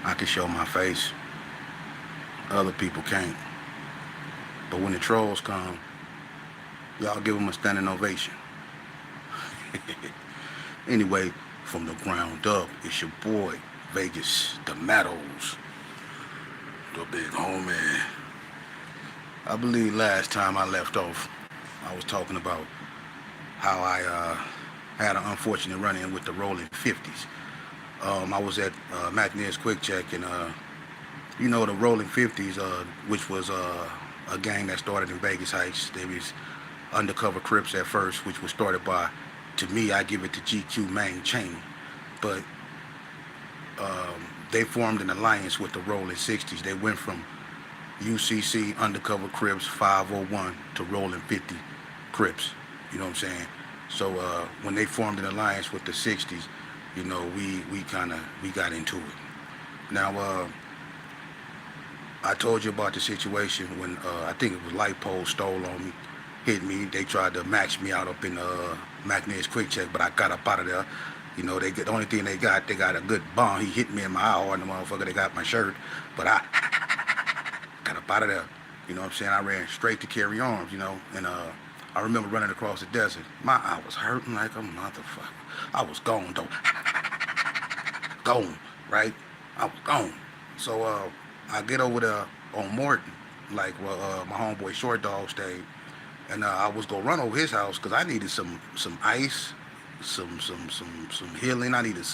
I can show my face. Other people can't. But when the trolls come, y'all give them a standing ovation. Anyway, from the ground up, it's your boy, Vegas, the Meadows, the big homie. I believe last time I left off, I was talking about how I had an unfortunate run-in with the rolling 50's. I was at Matinez Quick Check, and the rolling 50's, which was a gang that started in Vegas Heights. They was undercover Crips at first, which was started by, to me, I give it to GQ Main Chain, but they formed an alliance with the rolling 60's. They went from UCC Undercover Crips 501 to Rolling 50 Crips. You know what I'm saying? So when they formed an alliance with the 60's, we got into it. Now I told you about the situation when I think it was Light Pole stole on me, hit me. They tried to match me out up in Magnet's Quick Check, but I got up out of there. The only thing they got a good bomb. He hit me in my eye hard, and the motherfucker, they got my shirt, but I got up out of there. You know what I'm saying? I ran straight to Carry Arms, and I remember running across the desert. My eye was hurting like a motherfucker. I was gone, though. Gone, right? I was gone. So I get over there on Morton, like where my homeboy Short Dog stayed, and I was gonna run over his house because I needed some ice, some healing. I needed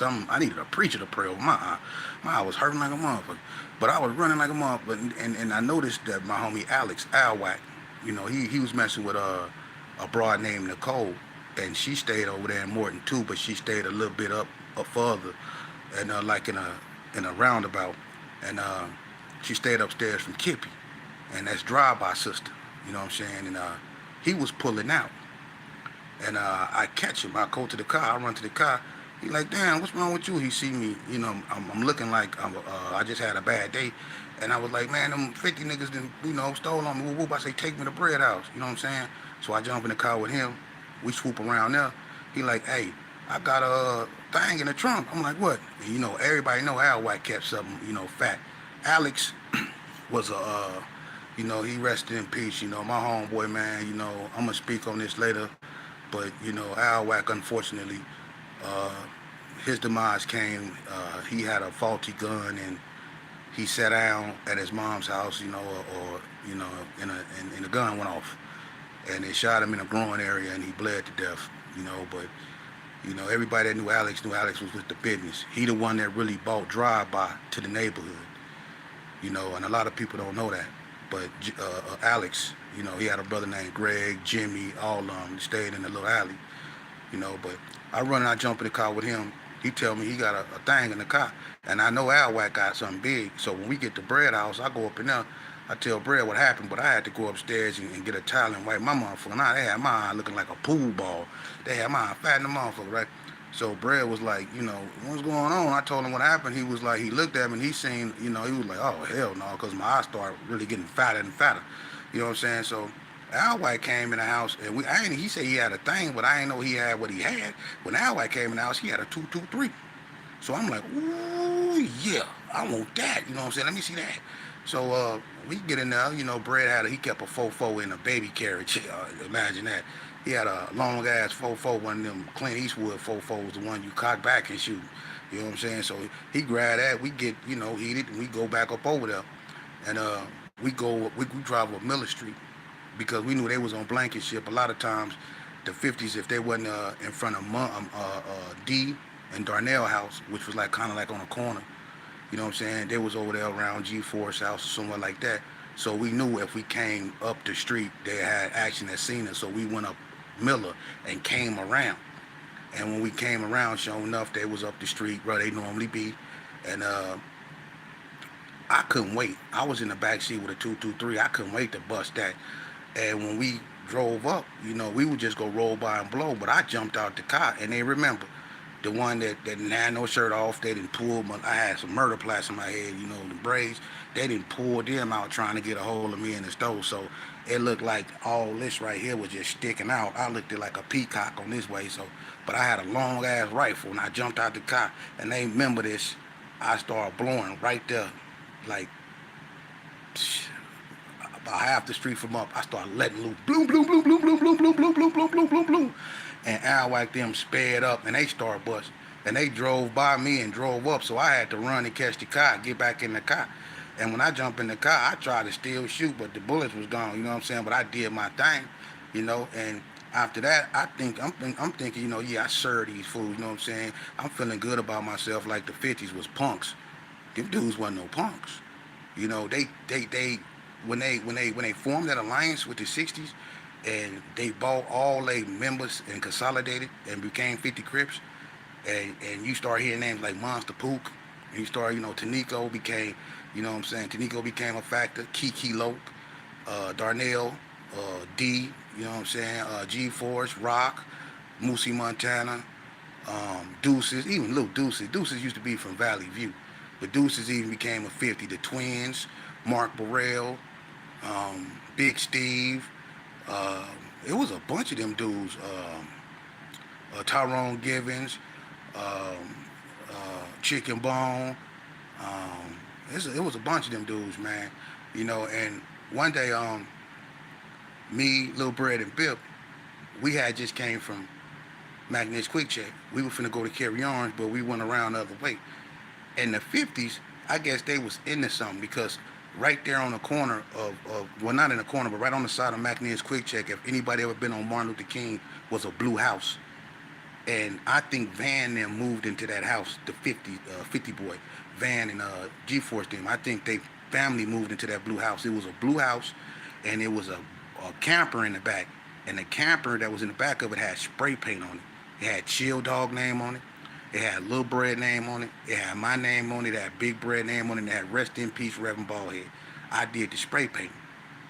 a preacher to pray over my eye. My eye was hurting like a motherfucker, but I was running like a motherfucker, and I noticed that my homie Alex Alwack, he was messing with a broad named Nicole, and she stayed over there in Morton too, but she stayed a little bit up further, and like in a roundabout, and she stayed upstairs from Kippy, and that's drive-by sister. You know what I'm saying? And he was pulling out, and I catch him. I go to the car. I run to the car. He like, damn, what's wrong with you? He see me, I'm looking like I just had a bad day, and I was like, man, them 50 niggas done, stole on me. Whoop, whoop. I say, take me to Bread House. You know what I'm saying? So I jump in the car with him. We swoop around there. He like, hey, I got a thing in the trunk. I'm like, what? And, everybody know Al White kept something, fat. Alex was he rested in peace. My homeboy, man. I'm gonna speak on this later, but Al Wack, unfortunately, his demise came. He had a faulty gun, and he sat down at his mom's house, and the gun went off, and they shot him in a groin area, and he bled to death. But everybody that knew Alex was with the business. He the one that really bought drive-by to the neighborhood. And a lot of people don't know that. But Alex, he had a brother named Greg, Jimmy, all of them stayed in the little alley. But I run and I jump in the car with him. He tell me he got a thing in the car. And I know Al Wack got something big. So when we get to Bread House, I go up in there. I tell Bread what happened, but I had to go upstairs and get a towel and wipe my motherfucker. Now they had my eye looking like a pool ball. They had my eye fat in the motherfucker, right? So Bread was like, what's going on? I told him what happened. He was like, he looked at me and he seen, he was like, oh, hell no, because my eyes started really getting fatter and fatter. You know what I'm saying? So Al White came in the house, and he said he had a thing, but I didn't know he had what he had. When Al White came in the house, he had a 223. So I'm like, ooh, yeah, I want that. You know what I'm saying? Let me see that. So we get in there, Bread he kept a 4-4 in a baby carriage. Imagine that. He had a long ass 4-4, one of them Clint Eastwood 4-4s, the one you cock back and shoot. You know what I'm saying? So he grabbed that, we get, heated, and we go back up over there. And we drive up Miller Street because we knew they was on Blankenship. A lot of times, the 50's, if they wasn't in front of D and Darnell House, which was kind of like on a corner, you know what I'm saying? They was over there around G4's house or somewhere like that. So we knew if we came up the street, they had action that seen us. So we went up Miller and came around. And when we came around, sure enough, they was up the street where they normally be. And I couldn't wait. I was in the back seat with a 223. I couldn't wait to bust that. And when we drove up, we would just go roll by and blow. But I jumped out the car, and they remember. The one that didn't have no shirt off, they didn't pull I had some murder plaques in my head, the braids. They didn't pull them out trying to get a hold of me in the stove. So it looked like all this right here was just sticking out. I looked like a peacock on this way. But I had a long ass rifle, and I jumped out the car, and they remember this. I started blowing right there, like about half the street from up. I started letting loose, bloom, bloom, bloom, bloom, bloom, bloom, bloom, bloom, bloom, bloom, bloom, bloom, bloom, and Alwac them sped up and they started busting. And they drove by me and drove up, so I had to run and catch the car, get back in the car. And when I jumped in the car, I tried to still shoot, but the bullets was gone. You know what I'm saying? But I did my thing, you know. And after that, I'm thinking, you know, yeah, I served these fools. You know what I'm saying? I'm feeling good about myself, like the 50's was punks. Them dudes wasn't no punks. You know, they when they formed that alliance with the 60's, and they bought all their members and consolidated and became 50 Crips, and you start hearing names like Monster Pook, and you start, you know, Tanico became, you know what I'm saying, Tanico became a factor, Kiki Loke, Darnell, D, you know what I'm saying, G-Force, Rock, Moosey Montana, Deuces, even little Deuces. Deuces used to be from Valley View, but Deuces even became a 50. The Twins, Mark Burrell, Big Steve, uh, it was a bunch of them dudes, Tyrone Givens, um, Chicken Bone. Um, it was a bunch of them dudes, man. You know, and one day, me, Lil Bread, and Bip, we had just came from Magnet's Quick Check. We were finna go to Carry Arms, but we went around the other way. And the 50's, I guess they was into something because right there on the corner of well, not in the corner, but right on the side of Magnet's Quick Check, if anybody ever been on Martin Luther King, was a blue house. And I think Van them moved into that house, the 50 boy, Van and G-Force them. I think they family moved into that blue house. It was a blue house, and it was a camper in the back. And the camper that was in the back of it had spray paint on it. It had Chill Dog name on it. It had Lil Bread name on it. It had my name on it. It had Big Bread name on it. And it had Rest in Peace Reverend Ballhead. I did the spray paint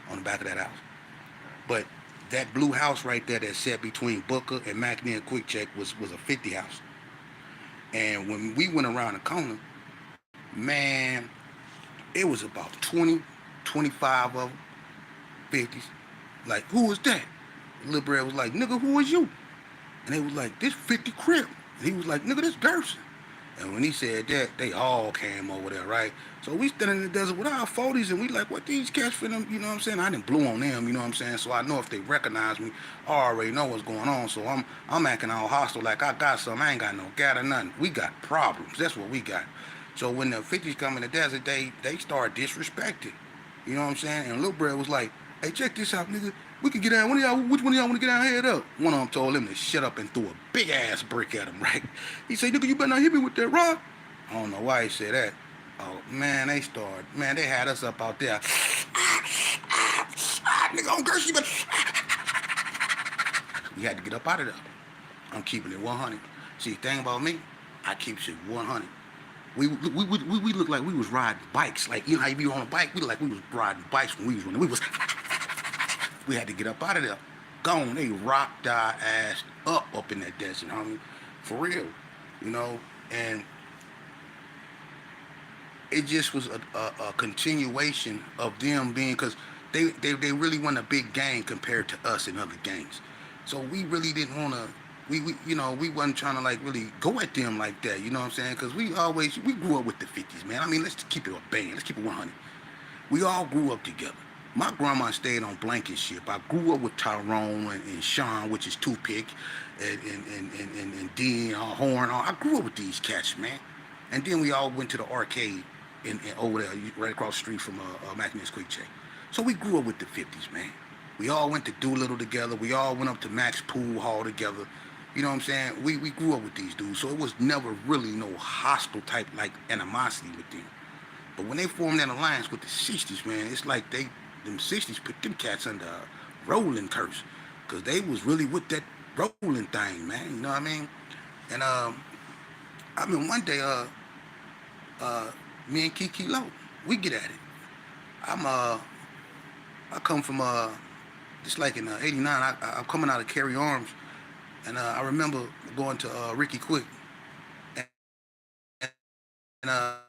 on the back of that house. But that blue house right there that sat between Booker and McNeil and Quick Check was a 50 house. And when we went around the corner, man, it was about 20, 25 of them, 50s. Like, who was that? Lil Bread was like, nigga, who is you? And they was like, this 50 Crip. And he was like, nigga, this Gerson. And when he said that, they all came over there, right? So we standing in the desert with our 40s, and we like, what these cats for them, you know what I'm saying? I didn't blew on them, you know what I'm saying? So I know if they recognize me, I already know what's going on. So I'm acting all hostile, like I got something, I ain't got no gat or nothing. We got problems, that's what we got. So when the 50s come in the desert, they start disrespecting, you know what I'm saying? And Lil Bread was like, hey, check this out, nigga. We can get down. Which one of y'all want to get down head up? One of them told him to shut up and threw a big ass brick at him, right? He said, nigga, you better not hit me with that rock. I don't know why he said that. Oh, man, they had us up out there. Nigga, on Gersh, you better. We had to get up out of there. I'm keeping it 100. See, the thing about me, I keep shit 100. We look like we was riding bikes. Like, you know how you be on a bike? We look like we was riding bikes when we was running. We had to get up out of there. Gone. They rocked our ass up in that desert, homie. For real. You know? And it just was a continuation of them being, because they really weren't a big gang compared to us and other gangs. So we really didn't want to, we wasn't trying to like really go at them like that, you know what I'm saying? Because we grew up with the 50's, man. I mean, let's keep it a band. Let's keep it 100. We all grew up together. My grandma stayed on Blankenship. I grew up with Tyrone and Sean, which is Toothpick, and Dean, Horn. I grew up with these cats, man. And then we all went to the arcade in over there, right across the street from Mackinac Quick Check. So we grew up with the 50's, man. We all went to Doolittle together. We all went up to Max Pool Hall together. You know what I'm saying? We grew up with these dudes. So it was never really no hostile type like animosity with them. But when they formed that alliance with the 60's, man, it's like them 60's put them cats under a rolling curse. Because they was really with that rolling thing, man. You know what I mean? And one day, me and Kiki Lowe, we get at it. I come from just like in '89. I'm coming out of Carry Arms, and I remember going to Ricky Quick, and I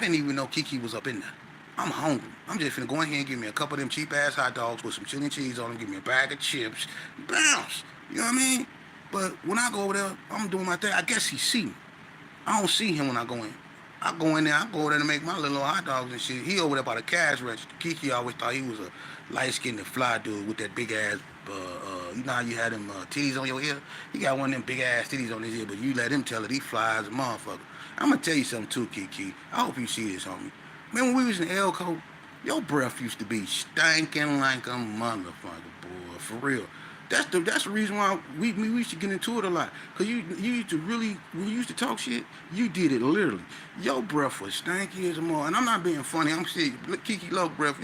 didn't even know Kiki was up in there. I'm hungry. I'm just finna go in here and give me a couple of them cheap ass hot dogs with some chili and cheese on them. Give me a bag of chips, bounce. You know what I mean? But when I go over there, I'm doing my thing. I guess he see me. I don't see him when I go in. I go in there, I go there to make my little hot dogs and shit. He over there by the cash register. Kiki always thought he was a light-skinned fly dude with that big ass, you know how you had them titties on your ear? He got one of them big ass titties on his ear, but you let him tell it, he fly as a motherfucker. I'm gonna tell you something too, Kiki. I hope you see this, homie. Man, when we was in Elko, your breath used to be stinking like a motherfucker, boy, for real. That's the reason why we used to get into it a lot. Cause you used to really, when you used to talk shit, you did it literally. Your breath was stanky as a mother. And I'm not being funny. I'm serious. Kiki love breath.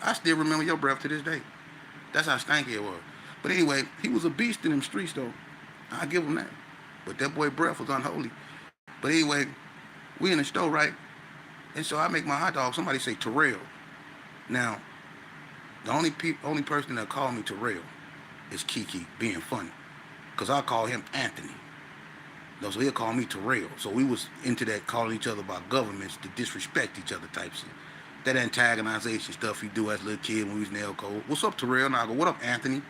I still remember your breath to this day. That's how stanky it was. But anyway, he was a beast in them streets though. I give him that. But that boy breath was unholy. But anyway, we in the store, right? And so I make my hot dog. Somebody say Terrell. Now, the only person that called me Terrell is Kiki being funny. Because I call him Anthony. No, so he'll call me Terrell. So we was into that calling each other by governments to disrespect each other type shit. That antagonization stuff you do as a little kid when we was in Elko. What's up, Terrell? And I go, what up, Anthony?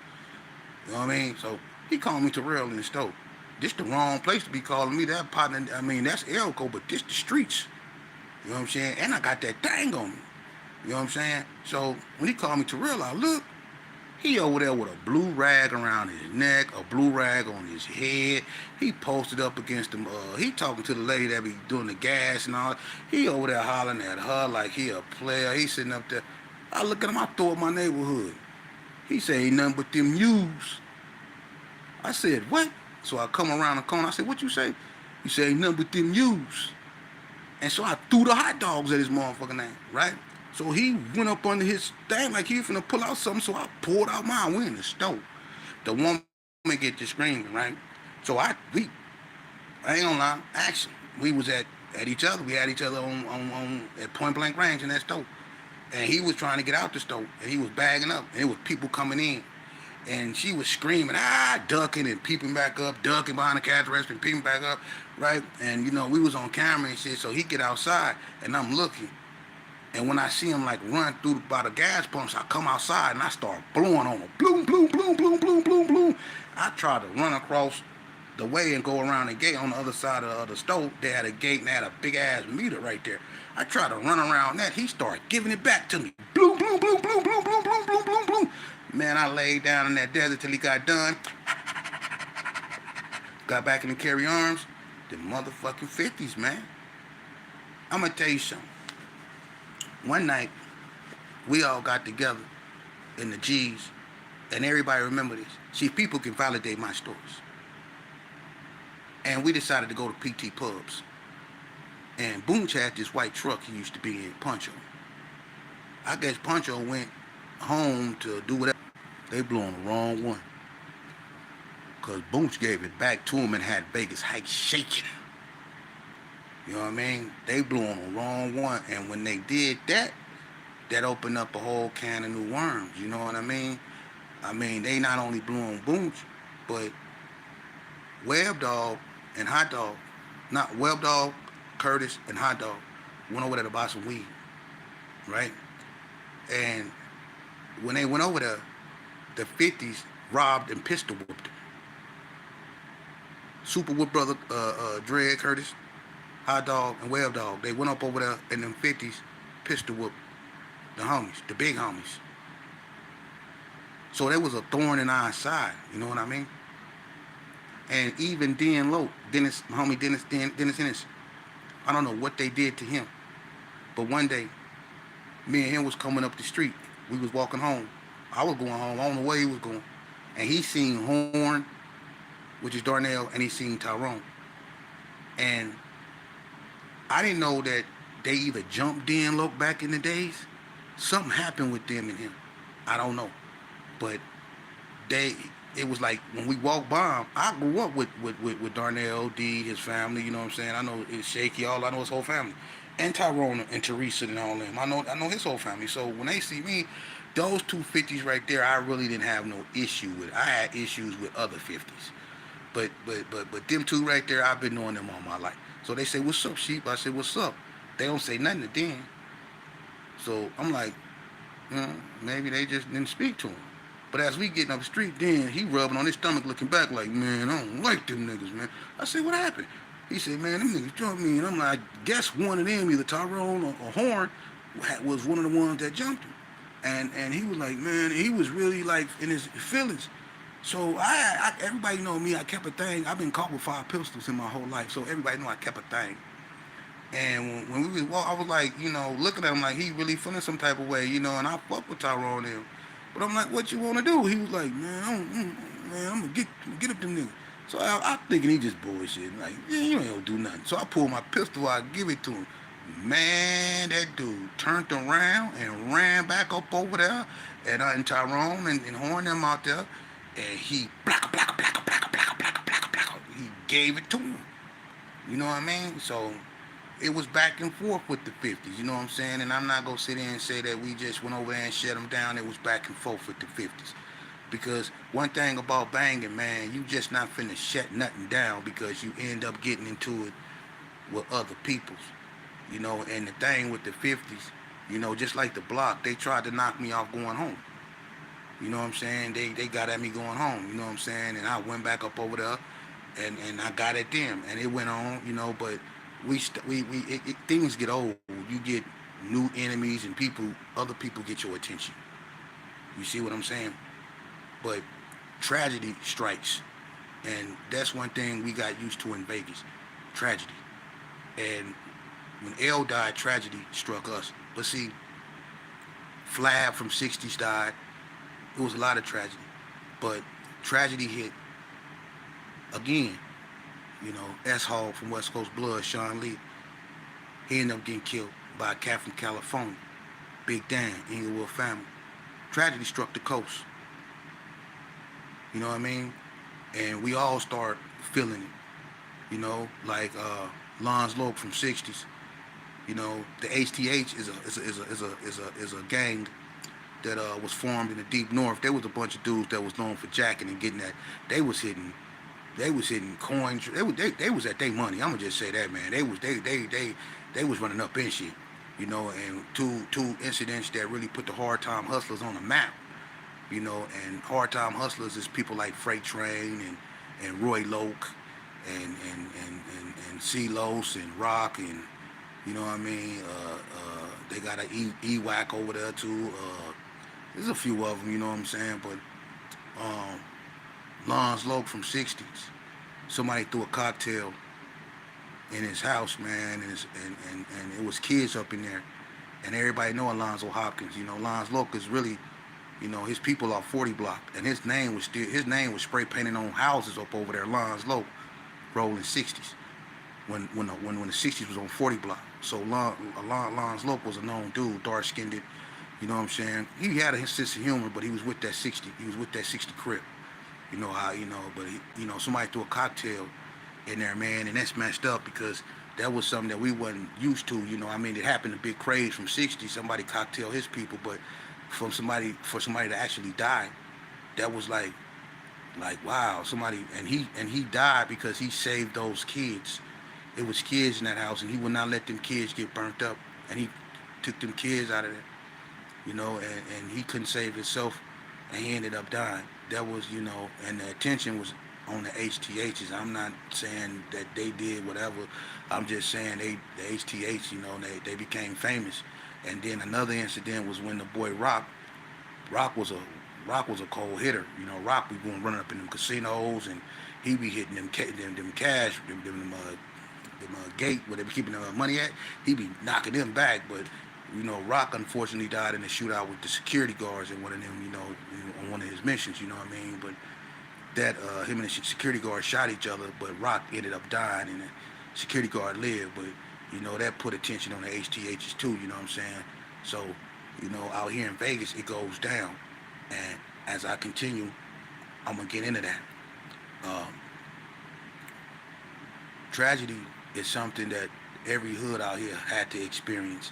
You know what I mean? So he called me Terrell in the store. This the wrong place to be calling me that partner. I mean, that's Elko, but this the streets. You know what I'm saying? And I got that thing on me. You know what I'm saying? So when he called me Terrell, I look. He over there with a blue rag around his neck, a blue rag on his head. He posted up against him. He talking to the lady that be doing the gas and all. He over there hollering at her like he a player. He sitting up there. I look at him. I throw up my neighborhood. He say ain't nothing but them U's. I said what? So I come around the corner. I said what you say? He say ain't nothing but them U's. And so I threw the hot dogs at his motherfucking name, right? So he went up under his thing like he was finna pull out something, so I pulled out mine. We in the stove. The woman get to screaming, right? So I ain't gonna lie, action. We was at each other. We had each other on at point blank range in that stove. And he was trying to get out the stove, and he was bagging up, and it was people coming in. And she was screaming, ducking and peeping back up, ducking behind the cash register and peeping back up, right? And, you know, we was on camera and shit, so he get outside, and I'm looking. And when I see him like run through by the gas pumps, I come outside and I start blowing on him. Bloom, bloom, bloom, bloom, bloom, bloom, bloom. I tried to run across the way and go around the gate on the other side of the stove. They had a gate and they had a big ass meter right there. I tried to run around that. He started giving it back to me. Bloom, bloom, bloom, bloom, bloom, bloom, bloom, bloom, bloom, bloom. Man, I laid down in that desert till he got done. Got back in the carry arms. The motherfucking 50's, man. I'm gonna tell you something. One night, we all got together in the G's, and everybody remember this. See, people can validate my stories. And we decided to go to PT Pubs. And Boonch had this white truck he used to be in, Puncho. I guess Puncho went home to do whatever. They blew on the wrong one. Because Boonch gave it back to him and had Vegas Heights shaking. You know what I mean? They blew on the wrong one. And when they did that, that opened up a whole can of new worms. You know what I mean? I mean, they not only blew on Boonch, but Web Dog and Hot Dog, not Web Dog, Curtis, and Hot Dog went over there to buy some weed, right? And when they went over there, the 50's robbed and pistol whooped them. Super Whoop brother, Dred Curtis, Hot Dog, and Web Dog, they went up over there in them 50's, pistol whooped the homies, the big homies. So there was a thorn in our side, you know what I mean? And even Dan Lowe, Dennis Ennis, I don't know what they did to him. But one day, me and him was coming up the street. We was walking home. I was going home. I don't know where he was going. And he seen Horn, which is Darnell, and he seen Tyrone. And I didn't know that they either jumped Dan Lowe back in the days. Something happened with them and him. I don't know. But it was like when we walked by him, I grew up with Darnell, D, his family, you know what I'm saying? I know it's Shaky, I know his whole family. And Tyrone and Teresa and all them. I know his whole family. So when they see me, those two 50's right there, I really didn't have no issue with. I had issues with other 50's. But them two right there, I've been knowing them all my life. So they say, what's up, Sheep? I say, what's up? They don't say nothing to Dan. So I'm like, maybe they just didn't speak to him. But as we getting up the street, then he rubbing on his stomach looking back like, man, I don't like them niggas, man. I said, what happened? He said, man, them niggas jumped me. And I'm like, guess one of them, either Tyrone or Horn, was one of the ones that jumped him. And he was like, man, he was really like in his feelings. So everybody know me. I kept a thing. I've been caught with 5 pistols in my whole life, so everybody know I kept a thing. And when we was I was like, looking at him like he really feeling some type of way, and I fuck with Tyrone and him. But I'm like, what you want to do? He was like, I'm gonna get up them niggas. So I thinking he just bullshit. Like, yeah, you ain't gonna do nothing. So I pull my pistol out, give it to him. Man, that dude turned around and ran back up over there, and Tyrone and Horn them out there, and he he gave it to him. You know what I mean? So it was back and forth with the 50s, you know what I'm saying? And I'm not going to sit there and say that we just went over there and shut them down. It was back and forth with the 50s. Because one thing about banging, man, you just not finna shut nothing down because you end up getting into it with other peoples. And the thing with the 50s, just like the block, they tried to knock me off going home. You know what I'm saying? They got at me going home, you know what I'm saying? And I went back up over there and I got at them. And it went on, but things get old. You get new enemies and other people get your attention. You see what I'm saying? But tragedy strikes, and that's one thing we got used to in Vegas, tragedy. And when L died, tragedy struck us. But see, Flab from 60's died. It was a lot of tragedy, but tragedy hit again. S. Hall from West Coast Blood, Sean Lee, he ended up getting killed by a cat from California. Big Dan, Inglewood family. Tragedy struck the coast. You know what I mean? And we all start feeling it. Like Lons Loke from 60's. The HTH is a gang that was formed in the deep north. There was a bunch of dudes that was known for jacking and getting that. They was hitting coins. They was at their money. I'm gonna just say that, man. They was running up in shit. And two incidents that really put the hard time hustlers on the map. And hard time hustlers is people like Freight Train and Roy Loke and C-Los and Rock and you know what I mean. They got an E-Wack over there too. There's a few of them, you know what I'm saying. But Lons Loke from 60's, somebody threw a cocktail in his house, man, and it was kids up in there, and everybody know Alonzo Hopkins. Lons Loke is really. His people are 40 block, and his name was spray painted on houses up over there. Lons Loke, rolling 60's, when the 60's was on 40 block. So Lons Loke was a known dude, dark skinned. You know what I'm saying? He had a sense of humor, but he was with that 60. He was with that 60 crib. But somebody threw a cocktail in there, man, and that's messed up because that was something that we wasn't used to. It happened to Big Craze from 60. Somebody cocktail his people, but for somebody to actually die, that was like wow, somebody, and he died because he saved those kids. It was kids in that house, and he would not let them kids get burnt up, and he took them kids out of there, and he couldn't save himself, and he ended up dying. That was, and the attention was on the HTHs. I'm not saying that they did whatever. I'm just saying the HTH, they became famous. And then another incident was when the boy Rock was a cold hitter. Rock be going running up in them casinos, and he be hitting them cash, them gate where they be keeping the money at. He be knocking them back, but Rock unfortunately died in a shootout with the security guards in one of them, on one of his missions. You know what I mean? But that him and the security guard shot each other, but Rock ended up dying, and the security guard lived, but. That put attention on the HTHs too, you know what I'm saying? So, out here in Vegas, it goes down. And as I continue, I'm going to get into that. Tragedy is something that every hood out here had to experience.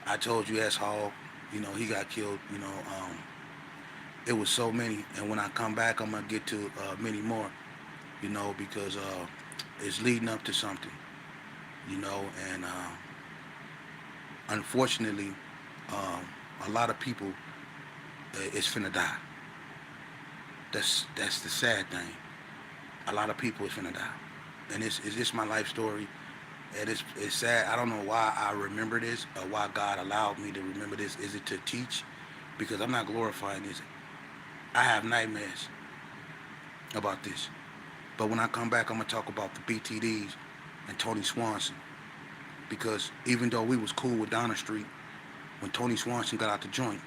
I told you S. Hall, he got killed, it was so many. And when I come back, I'm going to get to many more, because it's leading up to something. And unfortunately, a lot of people is finna die. That's the sad thing. A lot of people is finna die. and it's just my life story. And it's sad. I don't know why I remember this or why God allowed me to remember this. Is it to teach? Because I'm not glorifying this. I have nightmares about this. But when I come back, I'm gonna talk about the BTDs and Tony Swanson. Because even though we was cool with Donna Street, when Tony Swanson got out the joint,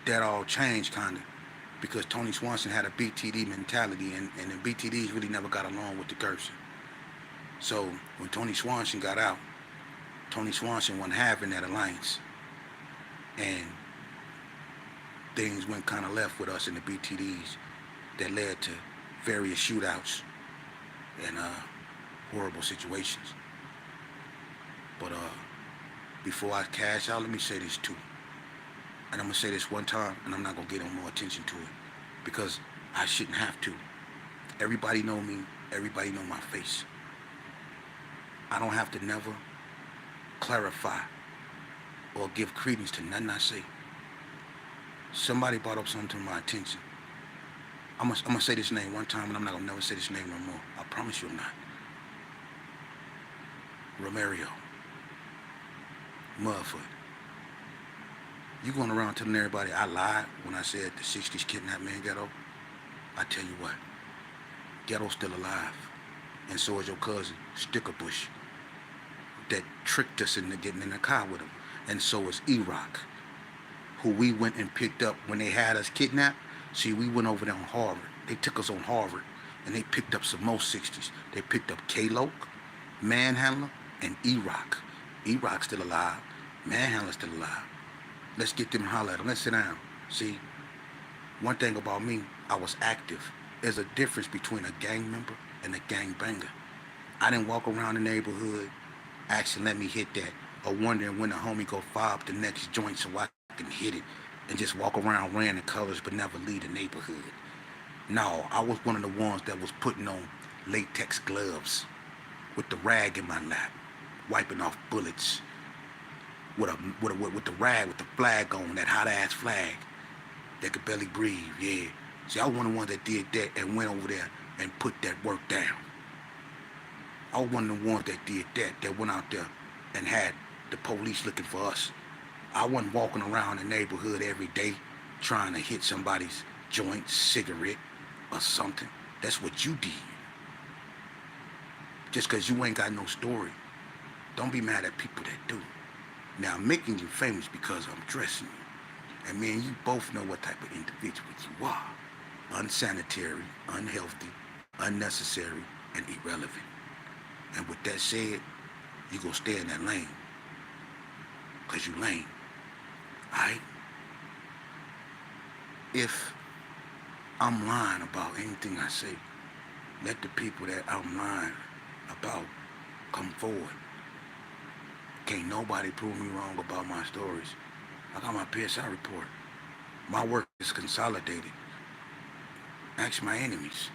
that all changed kinda. Because Tony Swanson had a BTD mentality, and the BTDs really never got along with the Gerson. So when Tony Swanson got out, Tony Swanson wasn't having that alliance, and things went kind of left with us in the BTDs that led to various shootouts and horrible situations. But before I cash out, let me say this too. And I'm going to say this one time, and I'm not going to get no more attention to it, because I shouldn't have to. Everybody know me. Everybody know my face. I don't have to never clarify or give credence to nothing I say. Somebody brought up something to my attention. I'm gonna say this name one time, and I'm not gonna never say this name no more. I promise you I'm not. Romario. Mudfoot. You going around telling everybody I lied when I said the 60's kidnapped me in ghetto? I tell you what, ghetto's still alive. And so is your cousin, Stickerbush, that tricked us into getting in the car with him. And so is E-Rock, who we went and picked up when they had us kidnapped. See, we went over there on Harvard. They took us on Harvard, and they picked up some more 60's. They picked up K-Loke, Manhandler, and E-Rock. E-Rock's still alive. Manhandler's still alive. Let's get them and holler at them. Let's sit down. See, one thing about me, I was active. There's a difference between a gang member and a gang banger. I didn't walk around the neighborhood asking, let me hit that, or wondering when the homie go fire up the next joint so I can hit it, and just walk around wearing the colors but never leave the neighborhood. No, I was one of the ones that was putting on latex gloves with the rag in my lap, wiping off bullets with the rag with the flag on, that hot ass flag that could barely breathe. Yeah. See, I was one of the ones that did that and went over there and put that work down. I was one of the ones that did that went out there and had the police looking for us. I wasn't walking around the neighborhood every day trying to hit somebody's joint, cigarette, or something. That's what you did. Just because you ain't got no story, don't be mad at people that do. Now, I'm making you famous because I'm dressing you. And me and you both know what type of individual you are. Unsanitary, unhealthy, unnecessary, and irrelevant. And with that said, you gonna stay in that lane. Because you lame. Alright? If I'm lying about anything I say, let the people that I'm lying about come forward. Can't nobody prove me wrong about my stories. I got my PSI report. My work is consolidated. Ask my enemies.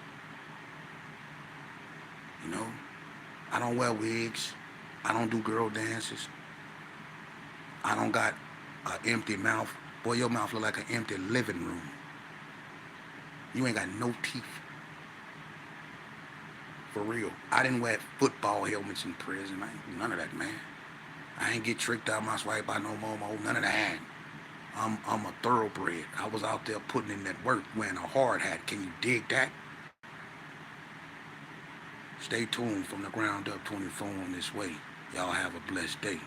You know? I don't wear wigs. I don't do girl dances. I don't got an empty mouth. Boy, your mouth look like an empty living room. You ain't got no teeth. For real. I didn't wear football helmets in prison. I ain't do none of that, man. I ain't get tricked out my swipe by no momo. None of that. I'm a thoroughbred. I was out there putting in that work, wearing a hard hat. Can you dig that? Stay tuned from the ground up 24 on this way. Y'all have a blessed day.